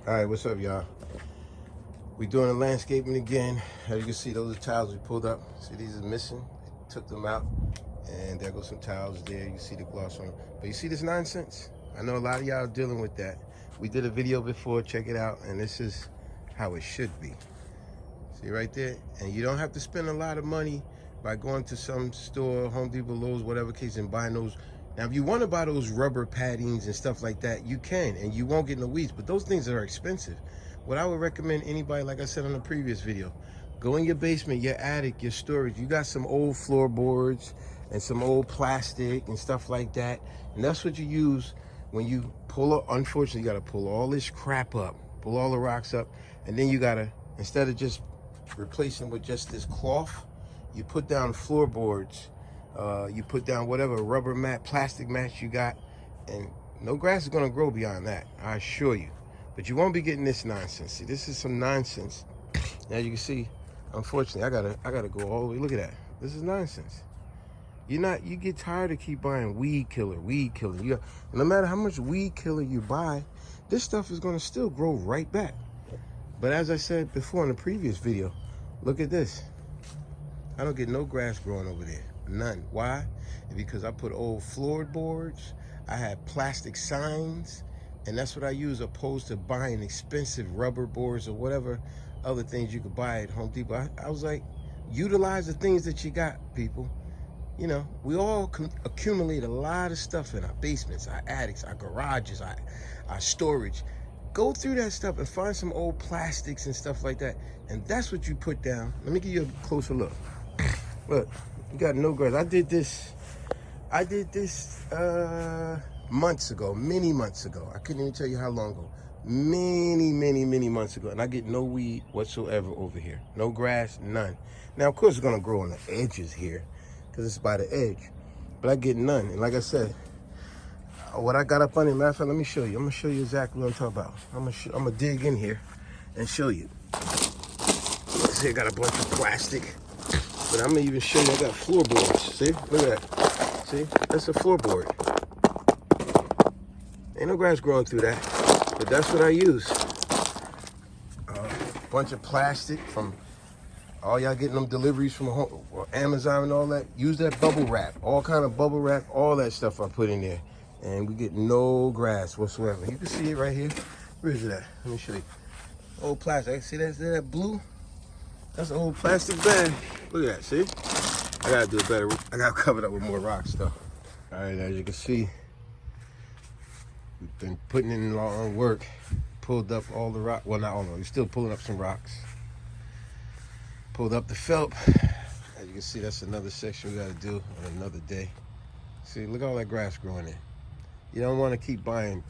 All right, what's up, y'all? We doing the landscaping again. As you can see, those are tiles we pulled up. See, these are missing. Took them out, and there goes some tiles there. You see the gloss on them. But you see this nonsense? I know a lot of y'all are dealing with that. We did a video before, check it out, and this is how it should be. See right there? And you don't have to spend a lot of money by going to some store, Home Depot, Lowe's, whatever case, and buying those. Now, if you want to buy those rubber paddings and stuff like that, you can, and you won't get no weeds, but those things are expensive. What I would recommend anybody, like I said on the previous video, go in your basement, your attic, your storage. You got some old floorboards and some old plastic and stuff like that, and that's what you use when you pull up. Unfortunately, you got to pull all this crap up, pull all the rocks up, and then you got to, instead of just replacing with just this cloth, you put down floorboards, you put down whatever rubber mat, plastic mats you got, and no grass is going to grow beyond that, I assure you. But you won't be getting this nonsense. See, this is some nonsense. As you can see, unfortunately, I gotta go all the way. Look at that. This is nonsense. You get tired of keep buying weed killer. No matter how much weed killer you buy, this stuff is going to still grow right back. But as I said before in the previous video, look at this. I don't get no grass growing over there. None. Why? Because I put old floorboards. I had plastic signs. And that's what I use, opposed to buying expensive rubber boards or whatever other things you could buy at Home Depot. I was like, utilize the things that you got, people. You know, we all accumulate a lot of stuff in our basements, our attics, our garages, our storage. Go through that stuff and find some old plastics and stuff like that. And that's what you put down. Let me give you a closer look. Look, you got no grass. I did this months ago, many months ago. I couldn't even tell you how long ago. Many months ago. And I get no weed whatsoever over here. No grass, none. Now, of course, it's going to grow on the edges here because it's by the edge. But I get none. And like I said, what I got up on it, matter of fact, let me show you. I'm going to show you exactly what I'm talking about. I'm going to dig in here and show you. See, I got a bunch of plastic. But I'm going to even show you, I got floorboards. See? Look at that. See? That's a floorboard. Ain't no grass growing through that, but that's what I use. A bunch of plastic from all y'all getting them deliveries from home, or Amazon and all that. Use that bubble wrap, all kind of bubble wrap, all that stuff I put in there. And we get no grass whatsoever. You can see it right here. Where is it at? Let me show you. Old plastic, see that blue? That's an old plastic bag. Look at that, see? I gotta do it better. I gotta cover it up with more rocks though. All right, as you can see, we've been putting in a lot of work, pulled up all the rock. Well, not all of them. We're still pulling up some rocks. Pulled up the felt. As you can see, that's another section we got to do on another day. See, look at all that grass growing in. You don't want to keep buying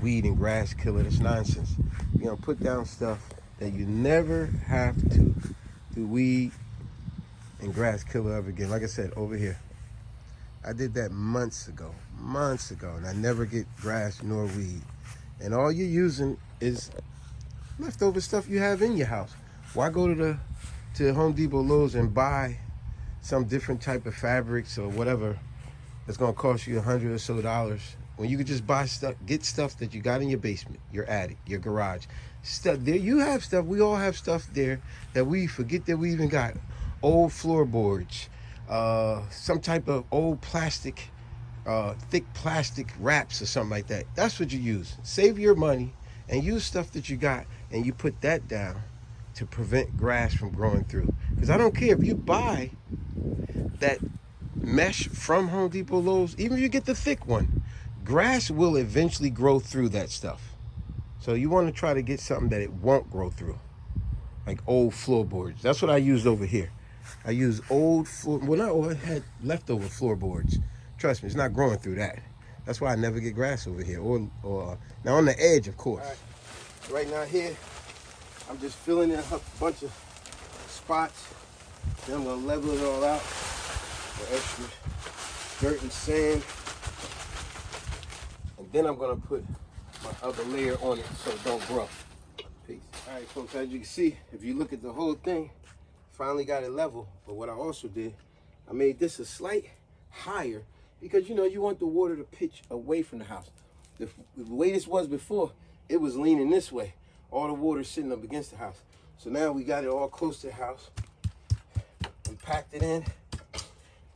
weed and grass killer. That's nonsense. You know, put down stuff that you never have to do weed and grass killer ever again. Like I said, over here. I did that months ago, and I never get grass nor weed. And all you're using is leftover stuff you have in your house. Why go to Home Depot, Lowe's and buy some different type of fabrics or whatever that's gonna cost you $100 or so when you could just buy stuff, get stuff that you got in your basement, your attic, your garage. Stuff there, you have stuff, we all have stuff there that we forget that we even got. Old floorboards, some type of old plastic, thick plastic wraps or something like that. That's what you use. Save your money and use stuff that you got, and you put that down to prevent grass from growing through. Because I don't care if you buy that mesh from Home Depot, Lowe's, even if you get the thick one, grass will eventually grow through that stuff. So you want to try to get something that it won't grow through, like old floorboards. That's what I used over here. I use old I had leftover floorboards. Trust me, it's not growing through that. That's why I never get grass over here. Or now on the edge, of course. Right now here, I'm just filling in a bunch of spots. Then I'm gonna level it all out for extra dirt and sand. And then I'm gonna put my other layer on it so it don't grow. Peace. All right, folks, as you can see, if you look at the whole thing, finally got it level. But what I also did, I made this a slight higher because you know you want the water to pitch away from the house. The way this was before, it was leaning this way. all the water sitting up against the house. So now we got it all close to the house. We packed it in,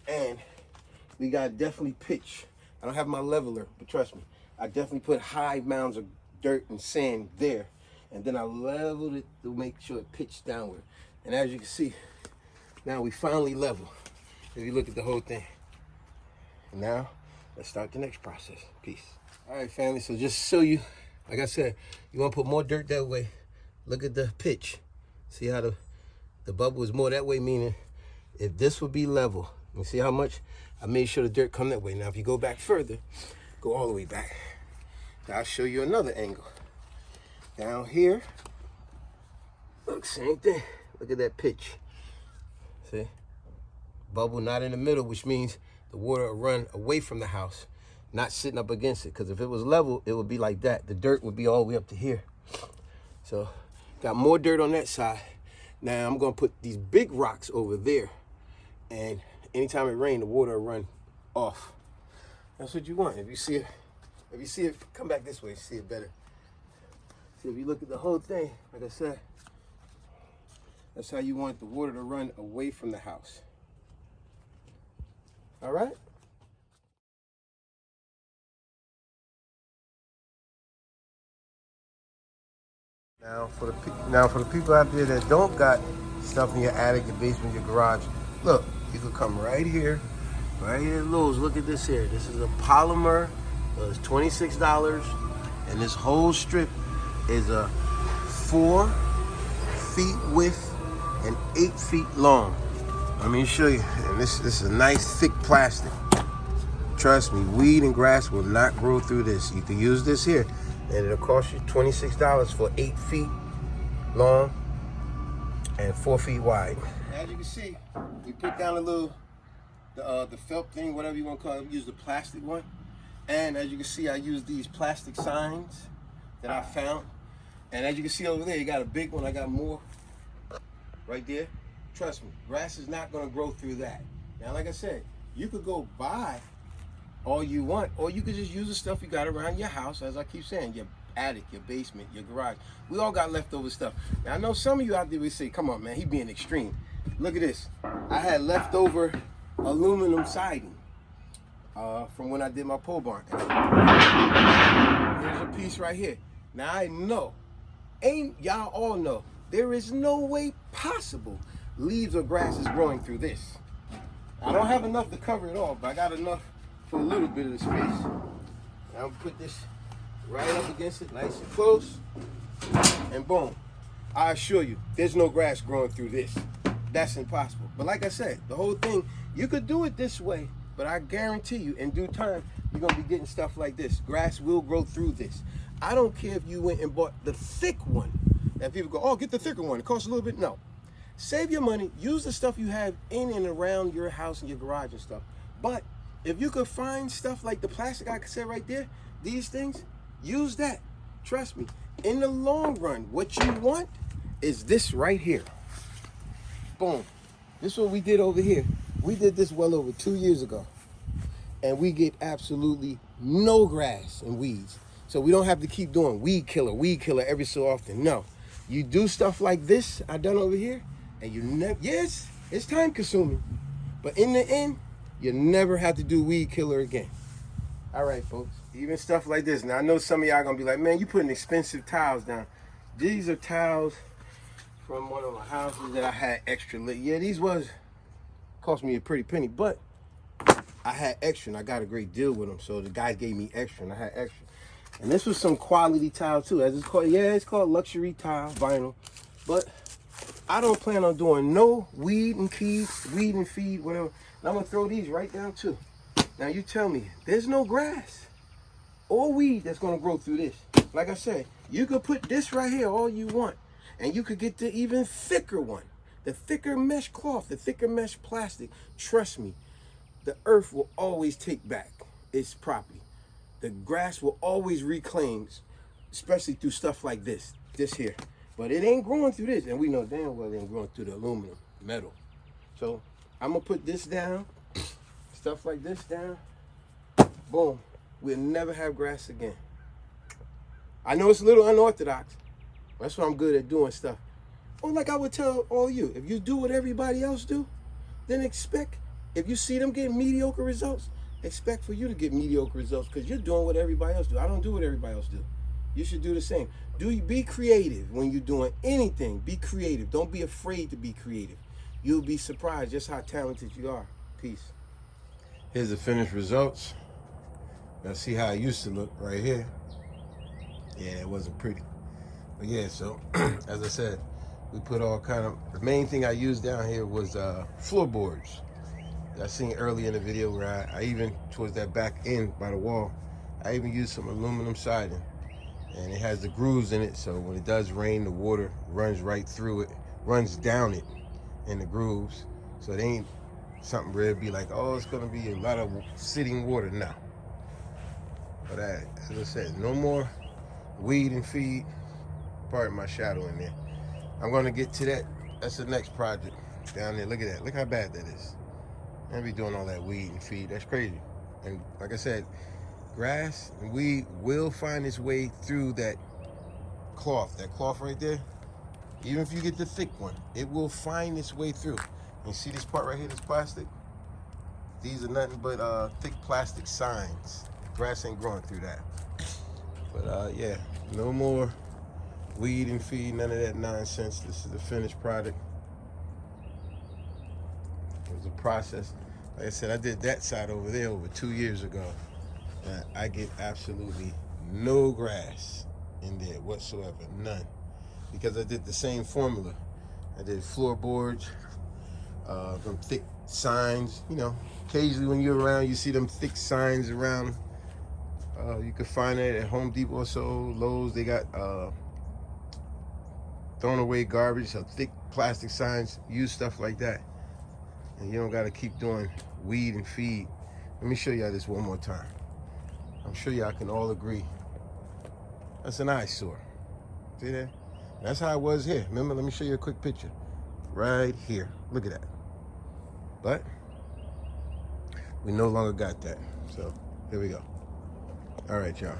and we got definitely pitch. I don't have my leveler, but trust me, I definitely put high mounds of dirt and sand there, and then I leveled it to make sure it pitched downward. And as you can see, now we finally level. If you look at the whole thing. And now, let's start the next process. Peace. All right, family, so just to show you, like I said, you want to put more dirt that way. Look at the pitch. See how the bubble is more that way, meaning if this would be level, you see how much? I made sure the dirt come that way. Now, if you go back further, go all the way back. Now, I'll show you another angle. Down here, look, same thing. Look at that pitch. See? Bubble not in the middle, which means the water will run away from the house, not sitting up against it. Because if it was level, it would be like that. The dirt would be all the way up to here. So, got more dirt on that side. Now, I'm going to put these big rocks over there. And anytime it rains, the water will run off. That's what you want. If you see it, come back this way, see it better. See, if you look at the whole thing, like I said, that's how you want the water to run away from the house. All right? Now for the people out there that don't got stuff in your attic, your basement, your garage, look, you could come right here at Lowe's. Look at this here. This is a polymer. It's $26, and this whole strip is a 4 feet width and 8 feet long. Let me show you. And this is a nice thick plastic. Trust me, weed and grass will not grow through this. You can use this here, and it'll cost you $26 for 8 feet long and 4 feet wide. As you can see, we put down a little the felt thing, whatever you want to call it. We use the plastic one, and as you can see, I use these plastic signs that I found. And as you can see over there, you got a big one. I got more right there. Trust me, grass is not going to grow through that. Now, like I said, you could go buy all you want, or you could just use the stuff you got around your house, as I keep saying, your attic, your basement, your garage. We all got leftover stuff. Now, I know some of you out there will say, come on, man, he being extreme. Look at this. I had leftover aluminum siding from when I did my pole barn. Here's a piece right here. Now, I know, y'all all know, there is no way possible leaves or grass is growing through this. I don't have enough to cover it all, but I got enough for a little bit of the space. Now I'm gonna put this right up against it, nice and close, and boom. I assure you, there's no grass growing through this. That's impossible. But like I said, the whole thing, you could do it this way, but I guarantee you, in due time, you're gonna be getting stuff like this. Grass will grow through this. I don't care if you went and bought the thick one. That people go, oh, get the thicker one. It costs a little bit. No. Save your money. Use the stuff you have in and around your house and your garage and stuff. But if you could find stuff like the plastic I said right there, these things, use that. Trust me. In the long run, what you want is this right here. Boom. This is what we did over here. We did this well over 2 years ago. And we get absolutely no grass and weeds. So we don't have to keep doing weed killer every so often. No. You do stuff like this I done over here, and you never, yes, it's time consuming. But in the end, you never have to do weed killer again. All right, folks. Even stuff like this. Now, I know some of y'all gonna be like, man, you putting expensive tiles down. These are tiles from one of my houses that I had extra lit. Yeah, these cost me a pretty penny, but I had extra, and I got a great deal with them. So the guy gave me extra, and I had extra. And this was some quality tile too, as it's called. Yeah, it's called luxury tile, vinyl. But I don't plan on doing no weed and feed, whatever. And I'm gonna throw these right down too. Now you tell me, there's no grass or weed that's gonna grow through this. Like I said, you could put this right here all you want, and you could get the even thicker one, the thicker mesh cloth, the thicker mesh plastic. Trust me, the earth will always take back its property. The grass will always reclaim, especially through stuff like this here. But it ain't growing through this, and we know damn well it ain't growing through the aluminum, metal. So I'm gonna put this down, stuff like this down, boom. We'll never have grass again. I know it's a little unorthodox, That's why I'm good at doing stuff. Or like I would tell all you, if you do what everybody else do, then expect, if you see them getting mediocre results, expect for you to get mediocre results because you're doing what everybody else do. I don't do what everybody else do. You should do the same. Be creative when you're doing anything. Be creative. Don't be afraid to be creative. You'll be surprised just how talented you are. Peace. Here's the finished results. Now see how it used to look right here. Yeah, it wasn't pretty. But yeah, so as I said, we put all kind of, the main thing I used down here was floorboards. I seen early in the video where I even, towards that back end by the wall, I even used some aluminum siding. And it has the grooves in it, so when it does rain, the water runs right through it, runs down it in the grooves. So it ain't something where it'd be like, oh, it's gonna be a lot of sitting water. No. But as I said, no more weed and feed. Pardon my shadow in there. I'm gonna get to that. That's the next project down there. Look at that. Look how bad that is. I'm gonna be doing all that weed and feed. That's crazy. And like I said, grass and weed will find its way through that cloth right there. Even if you get the thick one, it will find its way through. You see this part right here, this plastic? These are nothing but thick plastic signs. Grass ain't growing through that. But yeah, no more weed and feed, none of that nonsense. This is the finished product. It was a process. Like I said, I did that side over there over 2 years ago. And I get absolutely no grass in there whatsoever, none. Because I did the same formula. I did floorboards, them thick signs. You know, occasionally when you're around, you see them thick signs around. You can find it at Home Depot or so, Lowe's. They got thrown away garbage, so thick plastic signs. Use stuff like that. And you don't got to keep doing weed and feed. Let me show y'all this one more time. I'm sure y'all can all agree. That's an eyesore. See that? That's how it was here. Remember, let me show you a quick picture. Right here. Look at that. But we no longer got that. So here we go. All right, y'all.